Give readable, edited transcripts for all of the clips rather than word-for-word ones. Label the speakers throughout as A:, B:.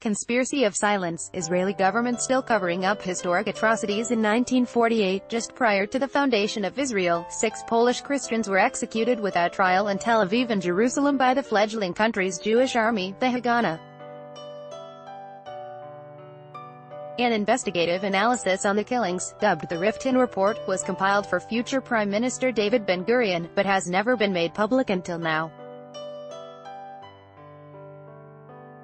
A: Conspiracy of silence. Israeli government still covering up historic atrocities. In 1948, just prior to the foundation of Israel, 6 Polish Christians were executed without trial in Tel Aviv and Jerusalem by the fledgling country's Jewish army, the Haganah. An investigative analysis on the killings, dubbed the Rifkin Report, was compiled for future Prime Minister David Ben-Gurion, but has never been made public until now.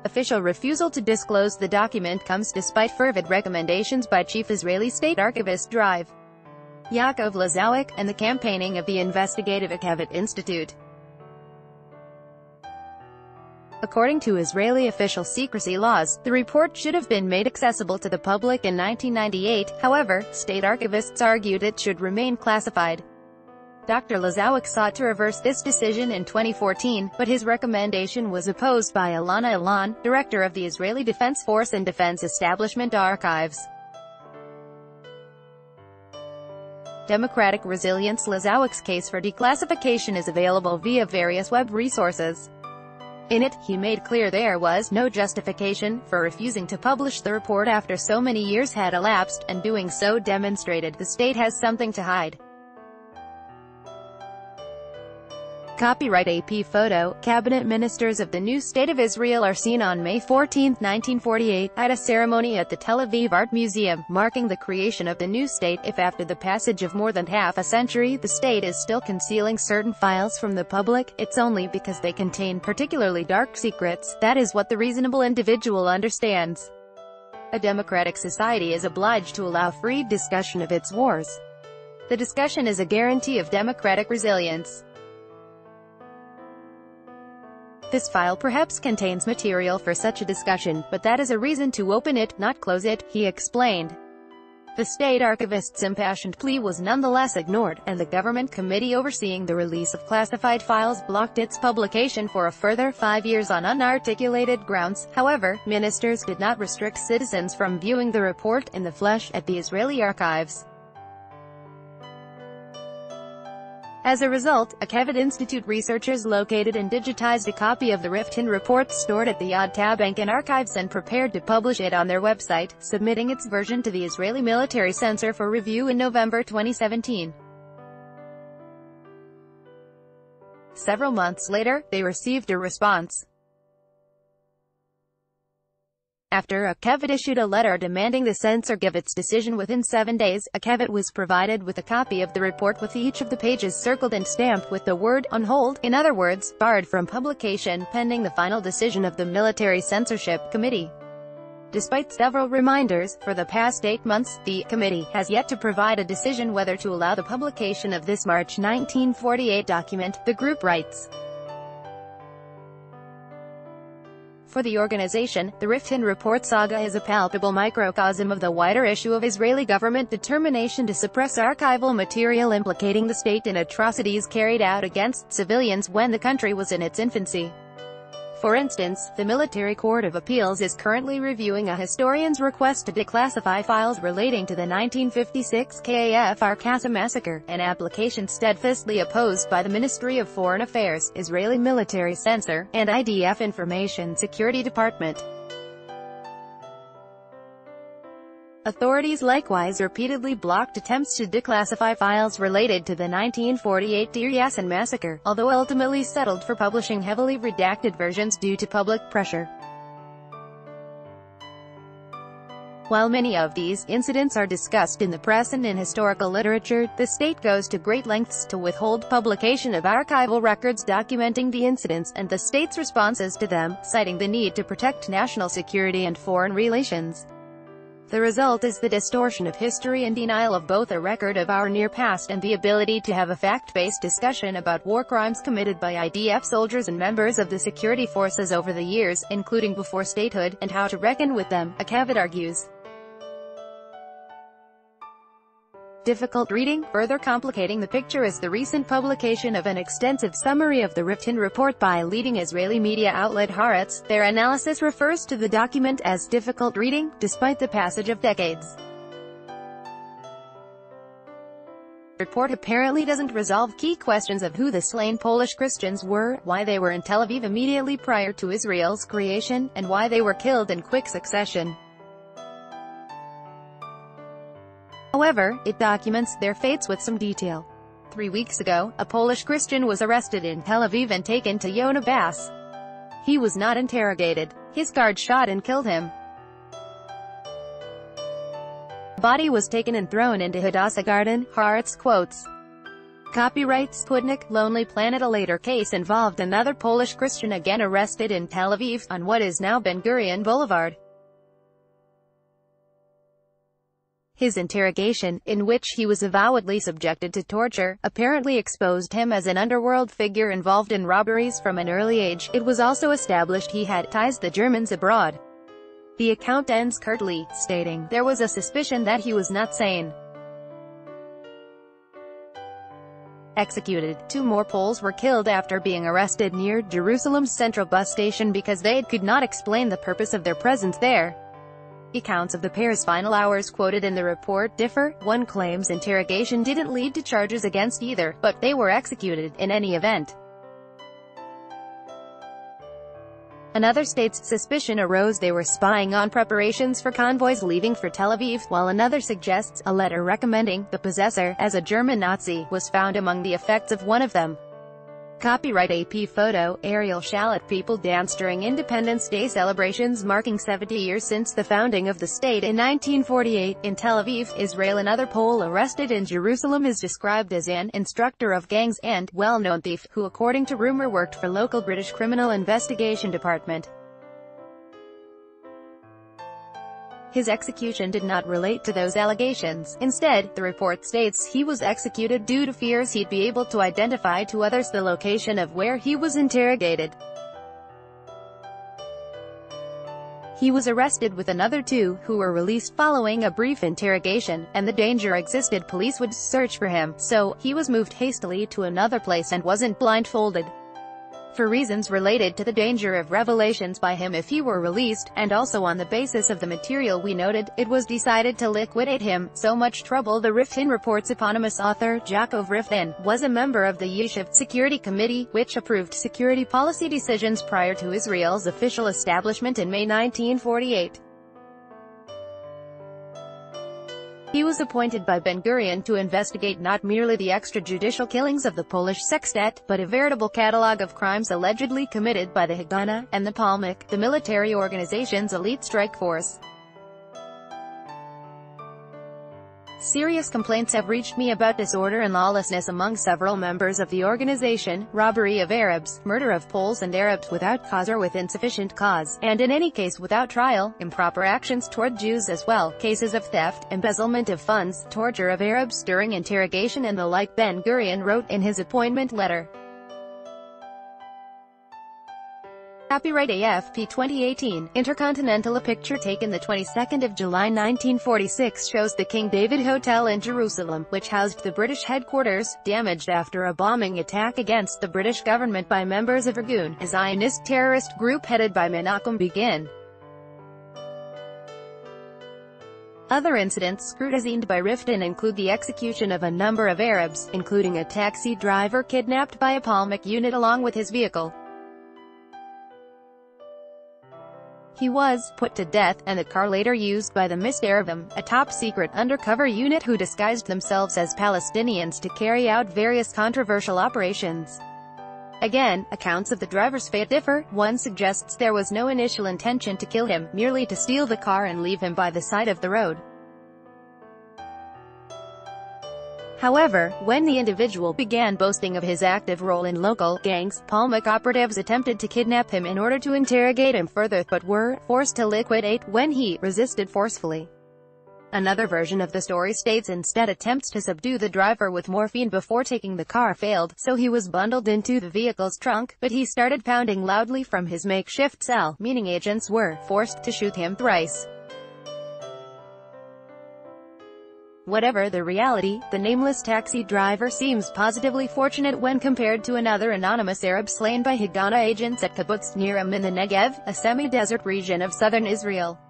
A: Official refusal to disclose the document comes despite fervid recommendations by Chief Israeli State Archivist Drive Yaakov Lazowik, and the campaigning of the investigative Akevet Institute. According to Israeli official secrecy laws, the report should have been made accessible to the public in 1998, however, state archivists argued it should remain classified. Dr. Lazowik sought to reverse this decision in 2014, but his recommendation was opposed by Ilana Ilan, director of the Israeli Defense Force and Defense Establishment Archives. Democratic Resilience. Lazowik's case for declassification is available via various web resources. In it, he made clear there was no justification for refusing to publish the report after so many years had elapsed, and doing so demonstrated the state has something to hide. Copyright AP photo. Cabinet ministers of the new State of Israel are seen on May 14, 1948, at a ceremony at the Tel Aviv Art Museum, marking the creation of the new state. If after the passage of more than half a century the state is still concealing certain files from the public, it's only because they contain particularly dark secrets. That is what the reasonable individual understands. A democratic society is obliged to allow free discussion of its wars. The discussion is a guarantee of democratic resilience. This file perhaps contains material for such a discussion, but that is a reason to open it, not close it, he explained. The state archivist's impassioned plea was nonetheless ignored, and the government committee overseeing the release of classified files blocked its publication for a further 5 years on unarticulated grounds. However, ministers did not restrict citizens from viewing the report in the flesh at the Israeli archives. As a result, Akevet Institute researchers located and digitized a copy of the Rifkin report stored at the Yad Tabank in archives and prepared to publish it on their website, submitting its version to the Israeli military censor for review in November 2017. Several months later, they received a response. After Akevet issued a letter demanding the censor give its decision within 7 days, Akevet was provided with a copy of the report with each of the pages circled and stamped with the word "on hold," in other words, barred from publication, pending the final decision of the Military Censorship Committee. Despite several reminders, for the past 8 months, the committee has yet to provide a decision whether to allow the publication of this March 1948 document, the group writes. For the organization, the Rifkin Report saga is a palpable microcosm of the wider issue of Israeli government determination to suppress archival material implicating the state in atrocities carried out against civilians when the country was in its infancy. For instance, the Military Court of Appeals is currently reviewing a historian's request to declassify files relating to the 1956 Kfar Qasim massacre, an application steadfastly opposed by the Ministry of Foreign Affairs, Israeli military censor, and IDF Information Security Department. Authorities likewise repeatedly blocked attempts to declassify files related to the 1948 Deir Yassin massacre, although ultimately settled for publishing heavily redacted versions due to public pressure. While many of these incidents are discussed in the press and in historical literature, the state goes to great lengths to withhold publication of archival records documenting the incidents and the state's responses to them, citing the need to protect national security and foreign relations. The result is the distortion of history and denial of both a record of our near past and the ability to have a fact-based discussion about war crimes committed by IDF soldiers and members of the security forces over the years, including before statehood, and how to reckon with them, Akevet argues. Difficult reading. Further complicating the picture is the recent publication of an extensive summary of the Rifkin report by leading Israeli media outlet Haaretz. Their analysis refers to the document as difficult reading, despite the passage of decades. report apparently doesn't resolve key questions of who the slain Polish Christians were, why they were in Tel Aviv immediately prior to Israel's creation, and why they were killed in quick succession. However, it documents their fates with some detail. 3 weeks ago, a Polish Christian was arrested in Tel Aviv and taken to Yonah Bass. He was not interrogated. His guard shot and killed him. The body was taken and thrown into Hadassah Garden, Haaretz quotes. Copyright Sputnik, Lonely Planet. A later case involved another Polish Christian again arrested in Tel Aviv, on what is now Ben Gurion Boulevard. His interrogation, in which he was avowedly subjected to torture, apparently exposed him as an underworld figure involved in robberies from an early age. It was also established he had ties to Germans abroad. The account ends curtly, stating, "There was a suspicion that he was not sane." Executed. 2 more Poles were killed after being arrested near Jerusalem's central bus station because they could not explain the purpose of their presence there. Accounts of the pair's final hours quoted in the report differ. One claims interrogation didn't lead to charges against either, but they were executed in any event. Another states suspicion arose they were spying on preparations for convoys leaving for Tel Aviv, while another suggests a letter recommending the possessor as a German Nazi was found among the effects of one of them. Copyright AP photo, aerial shallot. People dance during Independence Day celebrations marking 70 years since the founding of the state in 1948. In Tel Aviv, Israel, another Pole arrested in Jerusalem is described as an instructor of gangs and well-known thief, who according to rumor worked for local British Criminal Investigation Department. His execution did not relate to those allegations. Instead, the report states he was executed due to fears he'd be able to identify to others the location of where he was interrogated. He was arrested with another 2, who were released following a brief interrogation, and the danger existed police would search for him, so he was moved hastily to another place and wasn't blindfolded. For reasons related to the danger of revelations by him if he were released, and also on the basis of the material we noted, it was decided to liquidate him. So much trouble. The Riftin report's eponymous author, Yaakov Riftin, was a member of the Yeshiva Security Committee, which approved security policy decisions prior to Israel's official establishment in May 1948. He was appointed by Ben Gurion to investigate not merely the extrajudicial killings of the Polish sextet, but a veritable catalogue of crimes allegedly committed by the Haganah and the Palmach, the military organization's elite strike force. Serious complaints have reached me about disorder and lawlessness among several members of the organization, robbery of Arabs, murder of Poles and Arabs without cause or with insufficient cause, and in any case without trial, improper actions toward Jews as well, cases of theft, embezzlement of funds, torture of Arabs during interrogation and the like. Ben Gurion wrote in his appointment letter. Copyright AFP 2018, Intercontinental. A picture taken the 22nd of July 1946 shows the King David Hotel in Jerusalem, which housed the British headquarters, damaged after a bombing attack against the British government by members of Irgun, a Zionist terrorist group headed by Menachem Begin. Other incidents scrutinized by Riftin include the execution of a number of Arabs, including a taxi driver kidnapped by a Palmach unit along with his vehicle. He was put to death, and the car later used by the Mistarvim, a top-secret undercover unit who disguised themselves as Palestinians to carry out various controversial operations. Again, accounts of the driver's fate differ. One suggests there was no initial intention to kill him, merely to steal the car and leave him by the side of the road. However, when the individual began boasting of his active role in local gangs, Palmach operatives attempted to kidnap him in order to interrogate him further, but were forced to liquidate when he resisted forcefully. Another version of the story states instead attempts to subdue the driver with morphine before taking the car failed, so he was bundled into the vehicle's trunk, but he started pounding loudly from his makeshift cell, meaning agents were forced to shoot him thrice. Whatever the reality, the nameless taxi driver seems positively fortunate when compared to another anonymous Arab slain by Haganah agents at Kibbutz Niram in the Negev, a semi-desert region of southern Israel.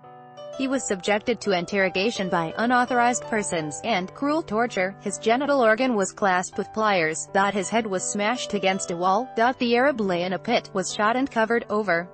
A: He was subjected to interrogation by unauthorized persons, and cruel torture. His genital organ was clasped with pliers. His head was smashed against a wall. The Arab lay in a pit, was shot and covered over.